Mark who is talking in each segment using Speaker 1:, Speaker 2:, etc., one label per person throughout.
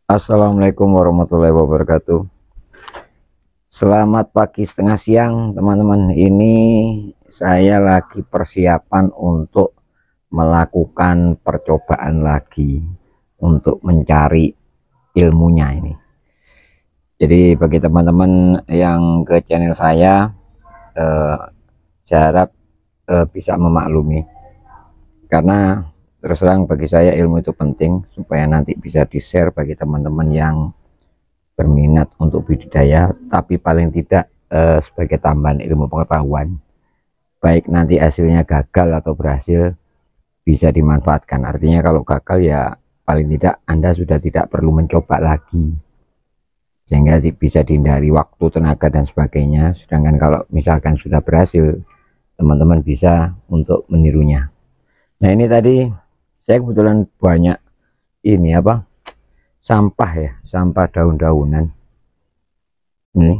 Speaker 1: Assalamualaikum warahmatullahi wabarakatuh. Selamat pagi setengah siang teman-teman. Ini saya lagi persiapan untuk melakukan percobaan lagi untuk mencari ilmunya ini. Jadi bagi teman-teman yang ke channel saya harap bisa memaklumi, karena terus terang bagi saya ilmu itu penting supaya nanti bisa di-share bagi teman-teman yang berminat untuk budidaya, tapi paling tidak sebagai tambahan ilmu pengetahuan, baik nanti hasilnya gagal atau berhasil bisa dimanfaatkan. Artinya kalau gagal ya paling tidak Anda sudah tidak perlu mencoba lagi, sehingga bisa dihindari waktu, tenaga dan sebagainya. Sedangkan kalau misalkan sudah berhasil, teman-teman bisa untuk menirunya. Nah ini tadi saya kebetulan banyak ini sampah ya, sampah daun-daunan ini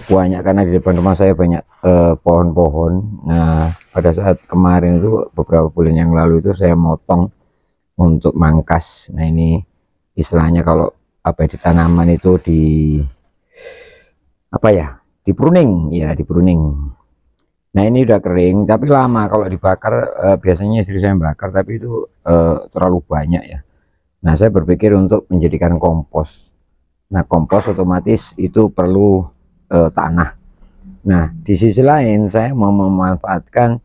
Speaker 1: banyak karena di depan rumah saya banyak pohon-pohon. Nah pada saat kemarin itu beberapa bulan yang lalu itu saya motong untuk mangkas. Nah ini istilahnya kalau di tanaman itu di di pruning ya, di pruning. Nah ini udah kering tapi lama kalau dibakar, biasanya istri saya bakar tapi itu terlalu banyak ya. Nah saya berpikir untuk menjadikan kompos. Nah kompos otomatis itu perlu tanah. Nah di sisi lain saya mau memanfaatkan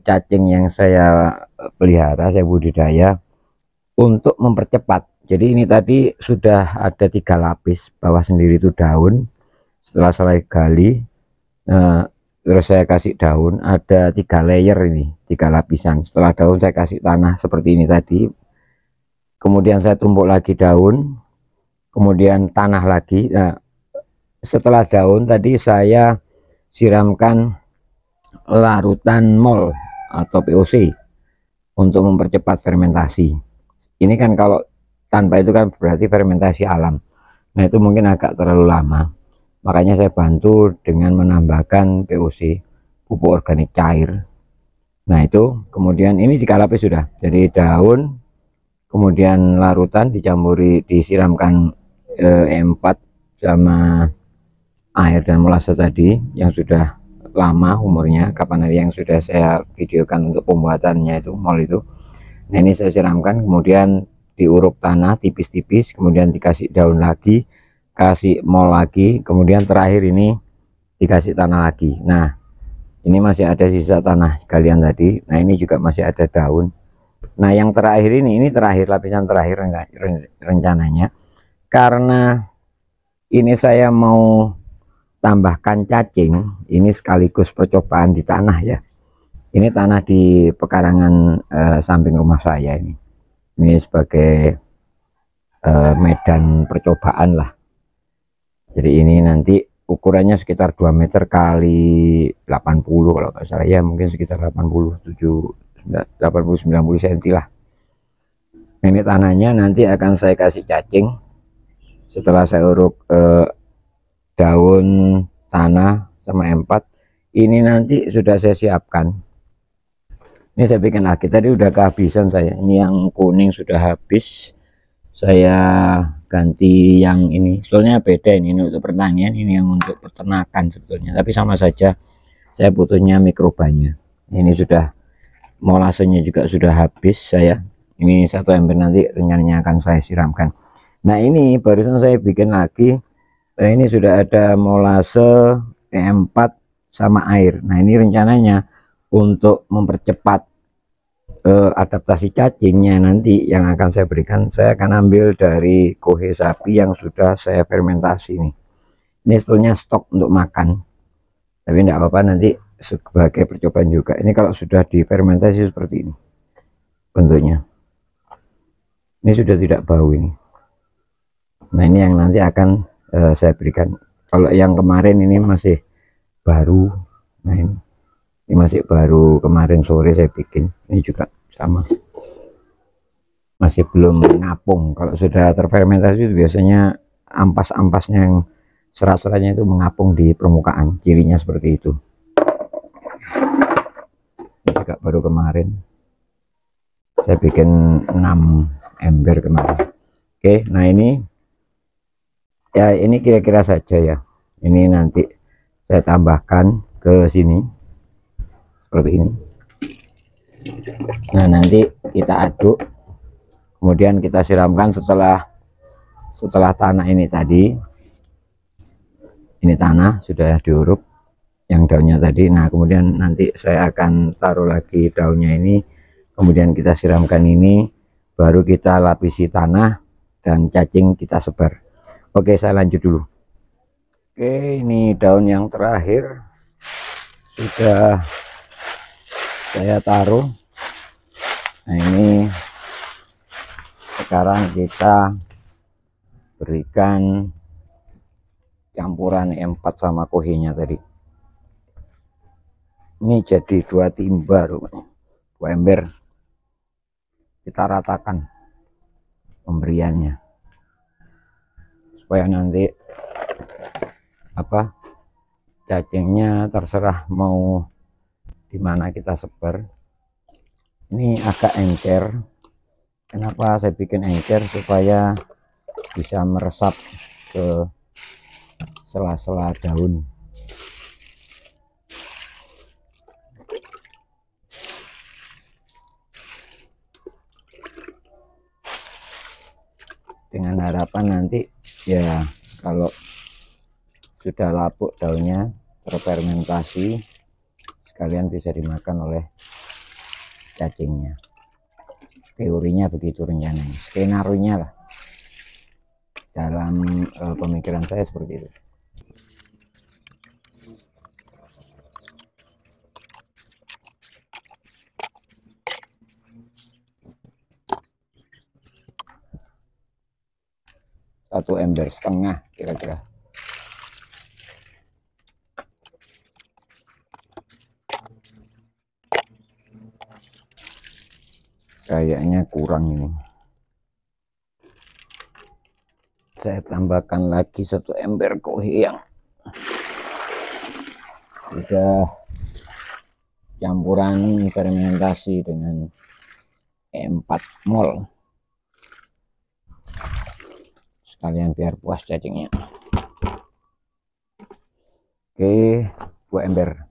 Speaker 1: cacing yang saya pelihara, saya budidaya untuk mempercepat. Jadi ini tadi sudah ada 3 lapis, bawah sendiri itu daun. Setelah saya gali, terus saya kasih daun, ada 3 layer ini, 3 lapisan. Setelah daun saya kasih tanah seperti ini tadi, kemudian saya tumpuk lagi daun, kemudian tanah lagi. Nah setelah daun tadi saya siramkan larutan mol atau POC untuk mempercepat fermentasi. Ini kan kalau tanpa itu kan berarti fermentasi alam. Nah itu mungkin agak terlalu lama, makanya saya bantu dengan menambahkan POC, pupuk organik cair. Nah itu kemudian ini 3 lapis sudah, jadi daun, kemudian larutan dicampuri, disiramkan E4 sama air dan molase tadi yang sudah lama umurnya, kapan hari yang sudah saya videokan untuk pembuatannya itu mol itu. Nah ini saya siramkan, kemudian diuruk tanah tipis-tipis, kemudian dikasih daun lagi, kasih mol lagi, kemudian terakhir ini dikasih tanah lagi. Nah ini masih ada sisa tanah galian tadi. Nah ini juga masih ada daun. Nah yang terakhir ini terakhir, lapisan terakhir rencananya, karena ini saya mau tambahkan cacing, ini sekaligus percobaan di tanah ya. Ini tanah di pekarangan samping rumah saya ini sebagai medan percobaan lah. Jadi ini nanti ukurannya sekitar 2 meter kali 80 kalau nggak salah ya, mungkin sekitar 87 80 90 cm lah. Ini tanahnya nanti akan saya kasih cacing setelah saya uruk daun, tanah sama E4. Ini nanti sudah saya siapkan. Ini saya bikin lagi, tadi udah kehabisan saya. Ini yang kuning sudah habis, saya ganti yang ini. Soalnya beda ini untuk pertanian, ini yang untuk peternakan sebetulnya, tapi sama saja saya butuhnya mikrobanya. Ini sudah molasenya juga sudah habis saya. Ini 1 ember nanti rencananya akan saya siramkan. Nah ini barusan saya bikin lagi. Nah ini sudah ada molase, E4 sama air. Nah ini rencananya untuk mempercepat adaptasi cacingnya nanti yang akan saya berikan, saya akan ambil dari kohe sapi yang sudah saya fermentasi nih. Ini sebetulnya stok untuk makan, tapi tidak apa-apa, nanti sebagai percobaan juga. Ini kalau sudah difermentasi seperti ini bentuknya, ini sudah tidak bau ini. Nah ini yang nanti akan saya berikan. Kalau yang kemarin ini masih baru. Nah ini masih baru, kemarin sore saya bikin. Ini juga sama, masih belum mengapung. Kalau sudah terfermentasi itu biasanya ampas-ampasnya yang serat-seratnya itu mengapung di permukaan, cirinya seperti itu. Ini juga baru kemarin saya bikin 6 ember kemarin. Oke, nah ini ya, ini kira-kira saja ya. Ini nanti saya tambahkan ke sini seperti ini. Nah, nanti kita aduk, kemudian kita siramkan setelah tanah ini tadi. Ini tanah sudah diuruk yang daunnya tadi. Nah, kemudian nanti saya akan taruh lagi daunnya ini, kemudian kita siramkan ini, baru kita lapisi tanah dan cacing kita sebar. Oke, saya lanjut dulu. Oke, ini daun yang terakhir sudah saya taruh. Nah, ini sekarang kita berikan campuran E4 sama kohenya tadi. Ini jadi 2 timba, 2 ember. Kita ratakan pemberiannya supaya nanti apa, cacingnya terserah mau dimana kita sebar. Ini agak encer. Kenapa saya bikin encer? Supaya bisa meresap ke sela-sela daun. Dengan harapan nanti ya, kalau sudah lapuk daunnya, terfermentasi, sekalian bisa dimakan oleh cacingnya. Teorinya begitu, rencananya, skenario-nya lah, dalam pemikiran saya seperti itu. Satu ember setengah kira-kira. Kayaknya kurang ini. Saya tambahkan lagi 1 ember kohe yang sudah campuran fermentasi dengan E4 mol. Sekalian biar puas cacingnya. Oke, 2 ember.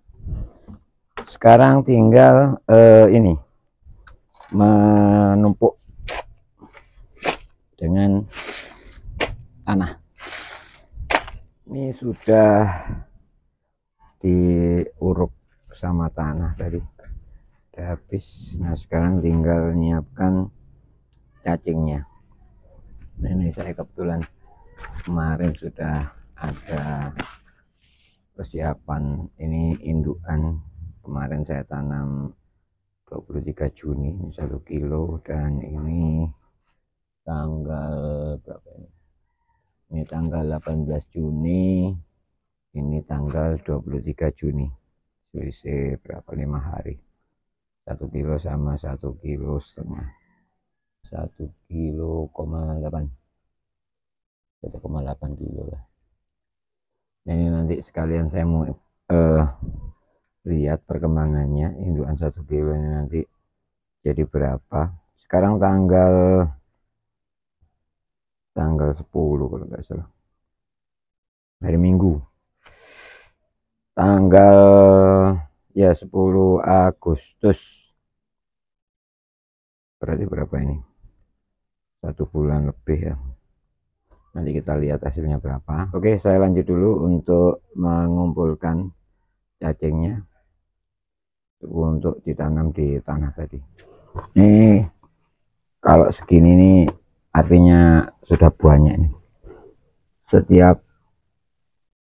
Speaker 1: Sekarang tinggal ini menumpuk dengan tanah. Ini sudah diuruk sama tanah tadi, udah habis. Nah, sekarang tinggal menyiapkan cacingnya. Nah, ini saya kebetulan kemarin sudah ada persiapan. Ini indukan kemarin saya tanam 23 Juni, 1 kilo, dan ini tanggal berapa ini? Ini tanggal 18 Juni, ini tanggal 23 Juni. Selisih berapa, 5 hari. 1 kilo sama 1,5 kilo, 1,8 kilo lah. Nah, ini nanti sekalian saya mau lihat perkembangannya, indukan 1 kilo ini nanti jadi berapa. Sekarang tanggal 10 kalau nggak salah, hari Minggu, tanggal ya 10 Agustus. Berarti berapa ini, 1 bulan lebih ya. Nanti kita lihat hasilnya berapa. Oke, saya lanjut dulu untuk mengumpulkan cacingnya untuk ditanam di tanah tadi. Ini kalau segini nih artinya sudah banyak nih. Setiap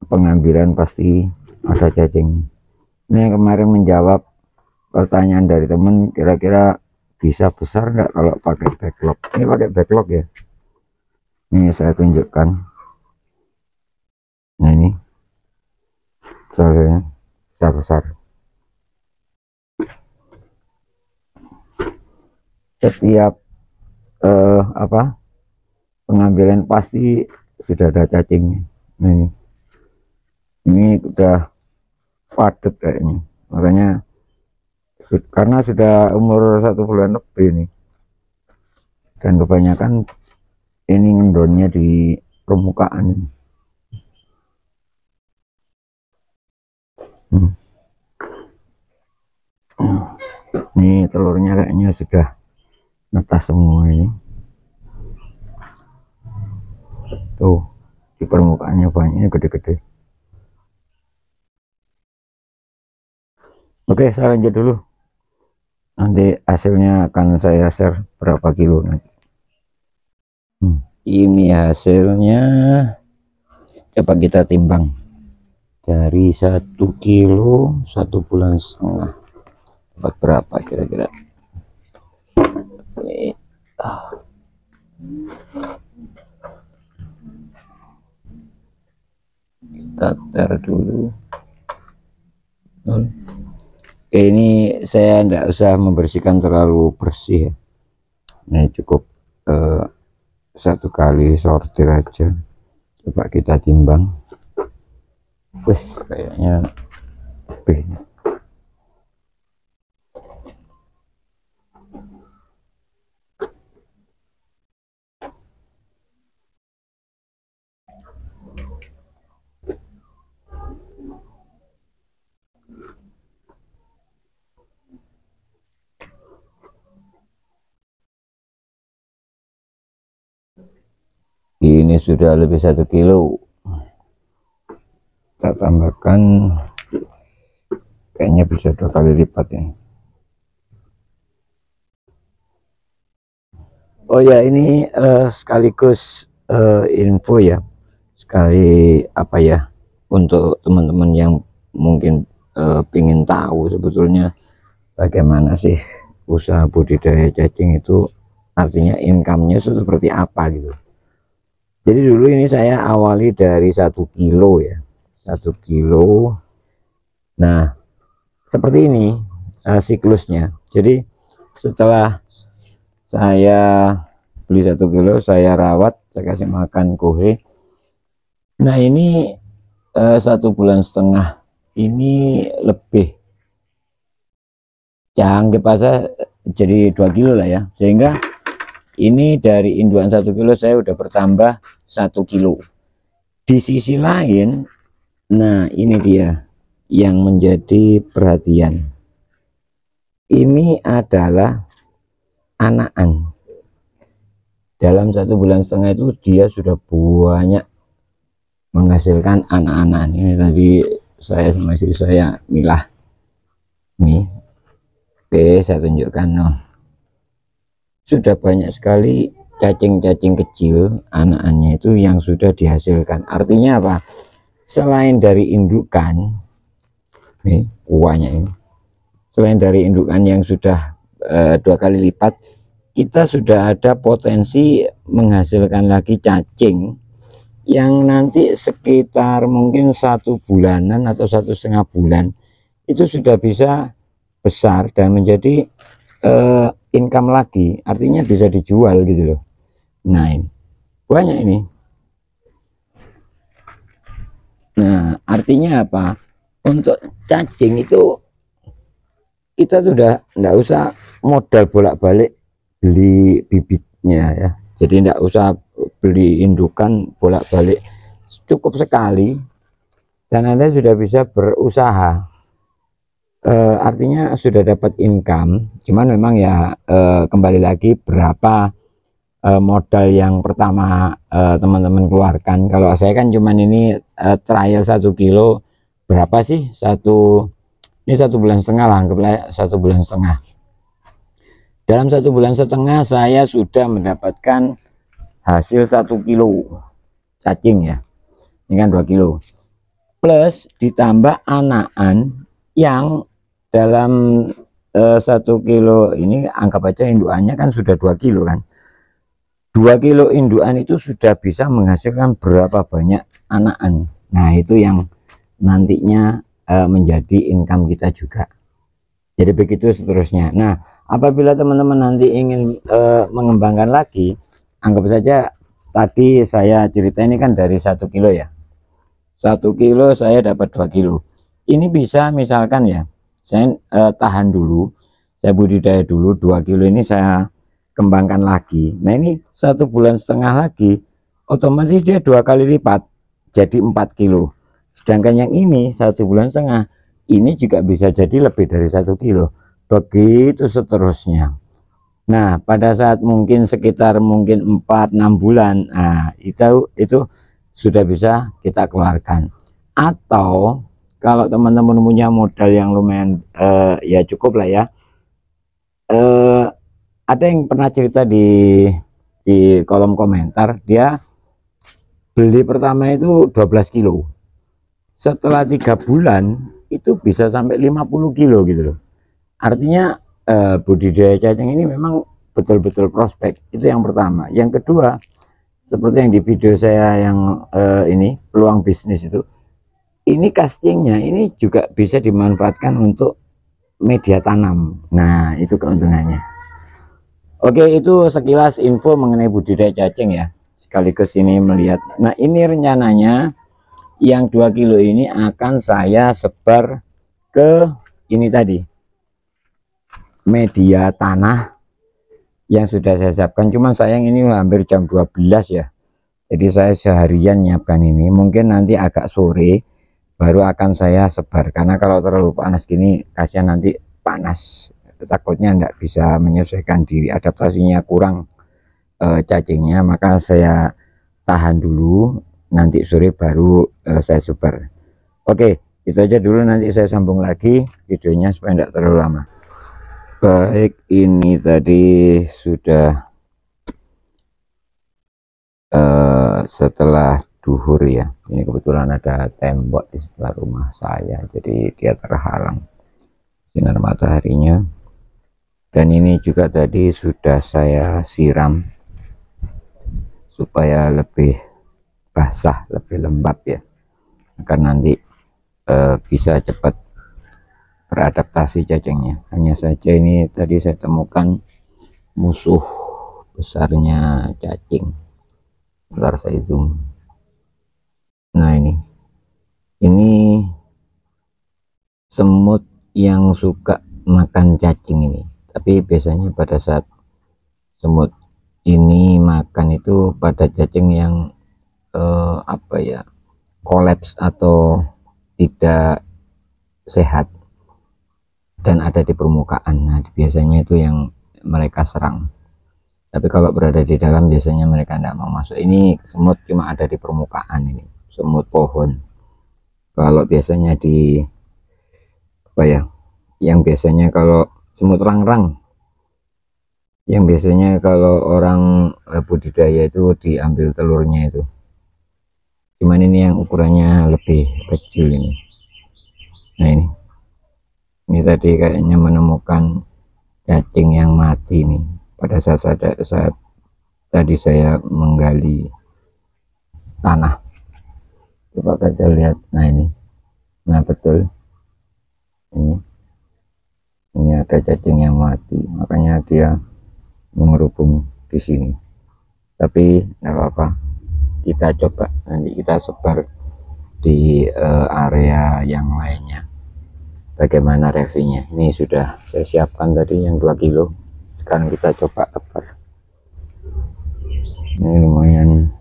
Speaker 1: pengambilan pasti ada cacing. Ini yang kemarin menjawab pertanyaan dari temen, kira-kira bisa besar nggak kalau pakai backlog. Ini pakai backlog ya. Ini saya tunjukkan. Nah, ini soalnya besar-besar. Setiap pengambilan pasti sudah ada cacingnya. Ini udah padat kayaknya, makanya karena sudah umur 1 bulan lebih nih, dan kebanyakan ini ngendonnya di permukaan. Ini telurnya kayaknya sudah netas semua ini. Tuh di permukaannya banyak gede-gede. Oke, saya lanjut dulu. Nanti hasilnya akan saya share berapa kilo nanti. Ini hasilnya, coba kita timbang. Dari 1 kilo 1,5 bulan dapat berapa kira-kira? Kita tar dulu. Oke, ini saya tidak usah membersihkan terlalu bersih ya. Ini cukup 1 kali sortir aja. Coba kita timbang. Wih, kayaknya lebih. Ini sudah lebih 1 kilo. Kita tambahkan, kayaknya bisa 2 kali lipat ya. Oh ya, ini sekaligus info ya, sekali apa ya, untuk teman-teman yang mungkin ingin tahu sebetulnya bagaimana sih usaha budidaya cacing itu, artinya income-nya seperti apa gitu. Jadi dulu ini saya awali dari 1 kilo ya, 1 kilo. Nah seperti ini siklusnya. Jadi setelah saya beli 1 kilo, saya rawat, saya kasih makan kohe. Nah ini 1,5 bulan ini lebih, jangan pas jadi 2 kilo lah ya, sehingga ini dari indukan 1 kilo saya udah bertambah 1 kilo. Di sisi lain, nah ini dia yang menjadi perhatian. Ini adalah anakan. Dalam 1,5 bulan itu dia sudah banyak menghasilkan anak-anak. Ini tadi saya sama istri saya milah nih. Oke, saya tunjukkan. Noh, sudah banyak sekali cacing-cacing kecil anak-anaknya itu yang sudah dihasilkan. Artinya apa? Selain dari indukan, nih uangnya ini, selain dari indukan yang sudah 2 kali lipat, kita sudah ada potensi menghasilkan lagi cacing yang nanti sekitar mungkin 1 bulanan atau 1,5 bulan itu sudah bisa besar dan menjadi income lagi, artinya bisa dijual gitu loh. Nah ini banyak ini. Nah artinya apa? Untuk cacing itu kita sudah enggak usah modal bolak-balik beli bibitnya ya, jadi enggak usah beli indukan bolak-balik, cukup sekali dan Anda sudah bisa berusaha. Artinya sudah dapat income, cuman memang ya kembali lagi berapa modal yang pertama teman-teman keluarkan. Kalau saya kan cuman ini trial 1 kilo, berapa sih ini 1,5 bulan lah, anggaplah 1,5 bulan. Dalam 1,5 bulan saya sudah mendapatkan hasil 1 kilo cacing ya, ini kan 2 kilo plus ditambah anakan yang dalam 1 kilo ini, anggap aja indukannya kan sudah 2 kilo kan. 2 kilo indukan itu sudah bisa menghasilkan berapa banyak anakan. Nah itu yang nantinya menjadi income kita juga. Jadi begitu seterusnya. Nah apabila teman-teman nanti ingin mengembangkan lagi, anggap saja tadi saya cerita ini kan dari 1 kilo ya, 1 kilo saya dapat 2 kilo. Ini bisa misalkan ya, saya tahan dulu, saya budidaya dulu 2 kilo ini, saya kembangkan lagi. Nah ini 1,5 bulan lagi, otomatis dia 2 kali lipat, jadi 4 kilo. Sedangkan yang ini 1,5 bulan, ini juga bisa jadi lebih dari 1 kilo. Begitu seterusnya. Nah pada saat mungkin sekitar 4-6 bulan, nah itu sudah bisa kita keluarkan. Atau kalau teman-teman punya modal yang lumayan ya cukup lah ya, ada yang pernah cerita di kolom komentar, dia beli pertama itu 12 kilo, setelah 3 bulan itu bisa sampai 50 kilo gitu loh. Artinya budidaya cacing ini memang betul-betul prospek. Itu yang pertama. Yang kedua, seperti yang di video saya yang ini peluang bisnis itu, ini castingnya ini juga bisa dimanfaatkan untuk media tanam. Nah itu keuntungannya. Oke, itu sekilas info mengenai budidaya cacing ya, sekaligus ini melihat. Nah ini rencananya yang 2 kilo ini akan saya sebar ke ini tadi, media tanah yang sudah saya siapkan. Cuman sayang ini hampir jam 12 ya, jadi saya seharian nyiapkan ini. Mungkin nanti agak sore baru akan saya sebar, karena kalau terlalu panas gini kasihan nanti panas, takutnya tidak bisa menyesuaikan diri, adaptasinya kurang cacingnya. Maka saya tahan dulu, nanti sore baru saya sebar. Oke, itu aja dulu, nanti saya sambung lagi videonya supaya tidak terlalu lama. Baik, ini tadi sudah setelah duhur ya. Ini kebetulan ada tembok di sebelah rumah saya, jadi dia terhalang sinar mataharinya. Dan ini juga tadi sudah saya siram supaya lebih basah, lebih lembab ya, agar nanti bisa cepat beradaptasi cacingnya. Hanya saja ini tadi saya temukan musuh besarnya cacing. Bentar saya zoom. Nah ini semut yang suka makan cacing ini. Tapi biasanya pada saat semut ini makan itu pada cacing yang apa ya, kolaps atau tidak sehat dan ada di permukaan. Nah biasanya itu yang mereka serang. Tapi kalau berada di dalam biasanya mereka tidak mau masuk. Ini semut cuma ada di permukaan, ini semut pohon. Kalau biasanya di apa ya, yang biasanya kalau semut rangrang, yang biasanya kalau orang budidaya itu diambil telurnya itu. Cuman ini yang ukurannya lebih kecil ini. Nah ini tadi kayaknya menemukan cacing yang mati nih pada saat tadi saya menggali tanah. Coba kita lihat. Nah ini, nah betul ini ada cacing yang mati, makanya dia mengerubung di sini. Tapi nggak apa-apa, kita coba nanti kita sebar di area yang lainnya, bagaimana reaksinya. Ini sudah saya siapkan tadi yang 2 kilo, sekarang kita coba tebar. Ini lumayan,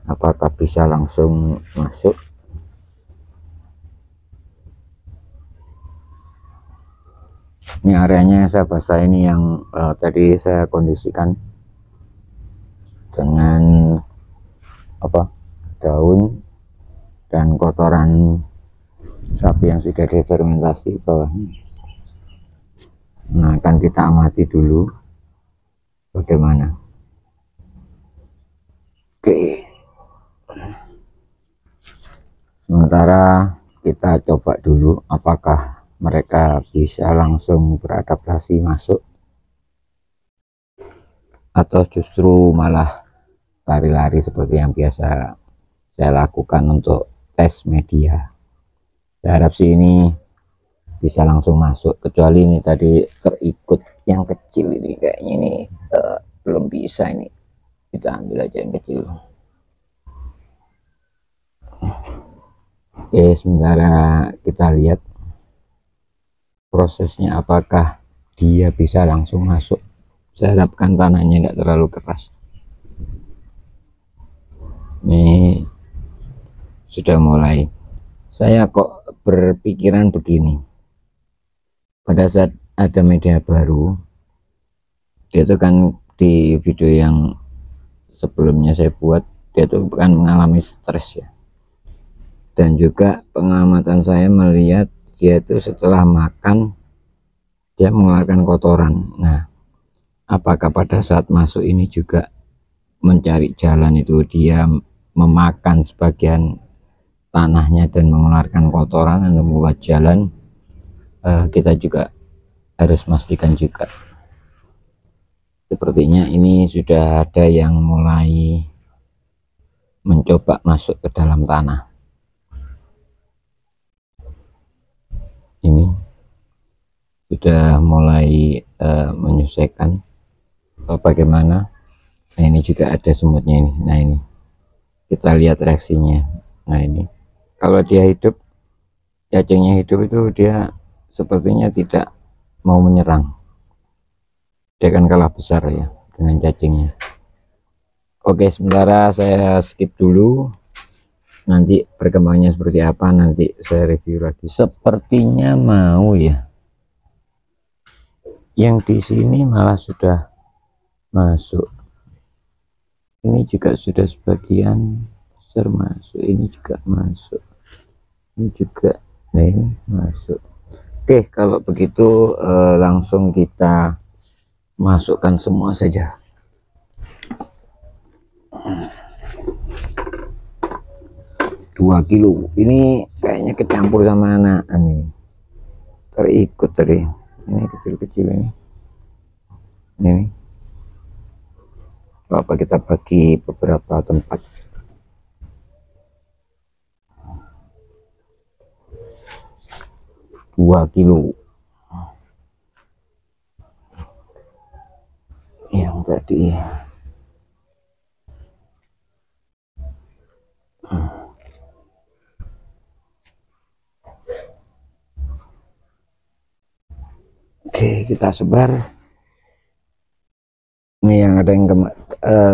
Speaker 1: apakah bisa langsung masuk? Ini areanya saya basah, ini yang tadi saya kondisikan dengan apa, daun dan kotoran sapi yang sudah difermentasi bawahnya. Nah akan kita amati dulu bagaimana. Oke, sementara kita coba dulu apakah mereka bisa langsung beradaptasi masuk atau justru malah lari-lari seperti yang biasa saya lakukan untuk tes media. Saya harap sih ini bisa langsung masuk, kecuali ini tadi terikut yang kecil ini, kayaknya ini belum bisa. Ini kita ambil aja yang kecil. Oke, sementara kita lihat prosesnya, apakah dia bisa langsung masuk. Saya harapkan tanahnya nggak terlalu keras. Ini sudah mulai. Saya kok berpikiran begini, pada saat ada media baru, dia itu kan di video yang sebelumnya saya buat, dia itu kan mengalami stres ya, dan juga pengamatan saya melihat dia itu setelah makan dia mengeluarkan kotoran. Nah, apakah pada saat masuk ini juga mencari jalan itu dia memakan sebagian tanahnya dan mengeluarkan kotoran untuk membuat jalan? Kita juga harus memastikan juga. Sepertinya ini sudah ada yang mulai mencoba masuk ke dalam tanah. Ini sudah mulai menyelesaikan bagaimana. Nah, ini juga ada semutnya ini. Nah, ini kita lihat reaksinya. Nah, ini kalau dia hidup, cacingnya hidup itu dia sepertinya tidak mau menyerang. Dia kan kalah besar ya dengan cacingnya. Oke, sementara saya skip dulu. Nanti perkembangannya seperti apa nanti saya review lagi. Sepertinya mau ya. Yang di sini malah sudah masuk. Ini juga sudah sebagian besar masuk. Ini juga masuk. Ini juga. Nah, ini masuk. Oke, kalau begitu langsung kita masukkan semua saja. Dua kilo ini kayaknya kecampur sama anak ini, terikut tadi. Ini kecil-kecil ini apa kita bagi beberapa tempat. Dua kilo yang tadi. Oke, kita sebar. Ini yang ada yang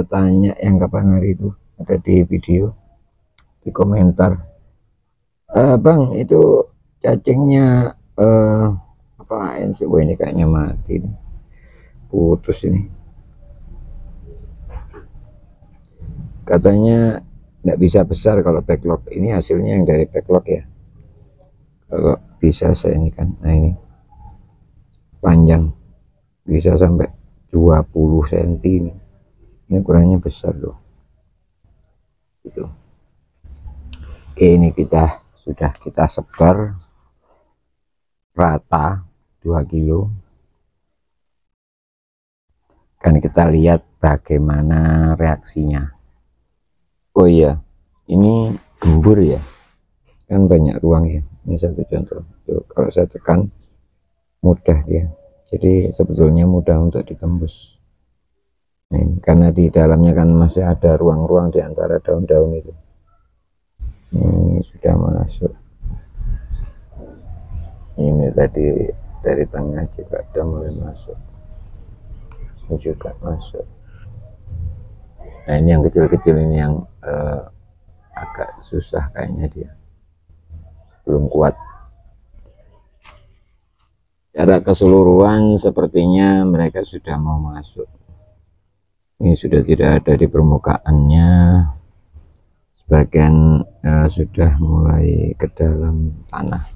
Speaker 1: tanya yang kapan hari itu, ada di video, di komentar, Bang itu cacingnya apain sih? Wah, ini kayaknya mati nih. Putus ini, katanya nggak bisa besar kalau backlog. Ini hasilnya yang dari backlog ya. Kalau bisa saya ini kan, nah ini panjang bisa sampai 20 cm ini ukurannya besar loh itu. Oke, ini sudah kita sebar rata 2 kilo. Kan kita lihat bagaimana reaksinya. Oh iya, ini gembur ya, kan banyak ruang ya. Ini satu contoh. Tuh, kalau saya tekan mudah dia, jadi sebetulnya mudah untuk ditembus. Nah, ini karena di dalamnya kan masih ada ruang-ruang di antara daun-daun itu. Ini sudah masuk. Ini tadi dari tengah juga sudah mulai masuk. Ini juga masuk. Nah, ini yang kecil-kecil ini yang agak susah kayaknya, dia belum kuat. Secara keseluruhan sepertinya mereka sudah mau masuk. Ini sudah tidak ada di permukaannya, sebagian sudah mulai ke dalam tanah.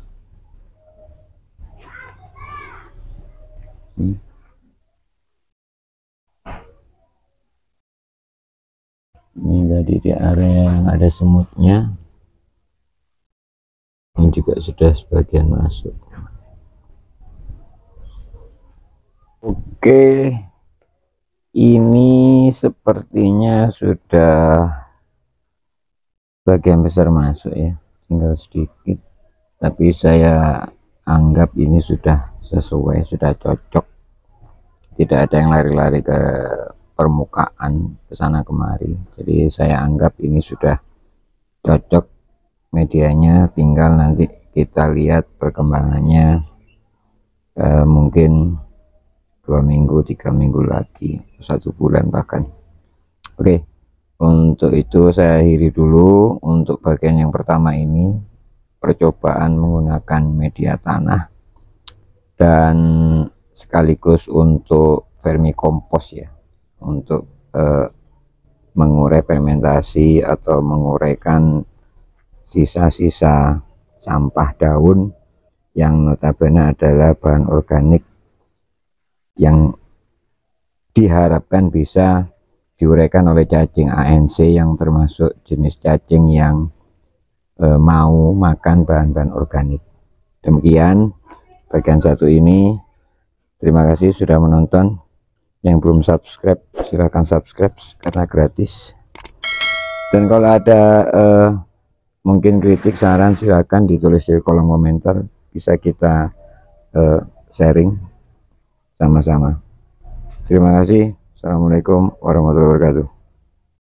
Speaker 1: Ini tadi di area yang ada semutnya, ini juga sudah sebagian masuk. Oke, ini sepertinya sudah bagian besar masuk ya, tinggal sedikit, tapi saya anggap ini sudah sesuai, sudah cocok, tidak ada yang lari-lari ke permukaan ke sana kemari. Jadi saya anggap ini sudah cocok medianya, tinggal nanti kita lihat perkembangannya mungkin 2 minggu 3 minggu lagi, 1 bulan bahkan. Oke, untuk itu saya akhiri dulu untuk bagian yang pertama ini, percobaan menggunakan media tanah dan sekaligus untuk vermikompos ya, untuk mengurai fermentasi atau menguraikan sisa-sisa sampah daun yang notabene adalah bahan organik yang diharapkan bisa diuraikan oleh cacing ANC, yang termasuk jenis cacing yang mau makan bahan-bahan organik. Demikian bagian satu ini. Terima kasih sudah menonton. Yang belum subscribe silahkan subscribe karena gratis. Dan kalau ada mungkin kritik saran silahkan ditulis di kolom komentar, bisa kita sharing sama-sama. Terima kasih. Assalamualaikum warahmatullahi wabarakatuh.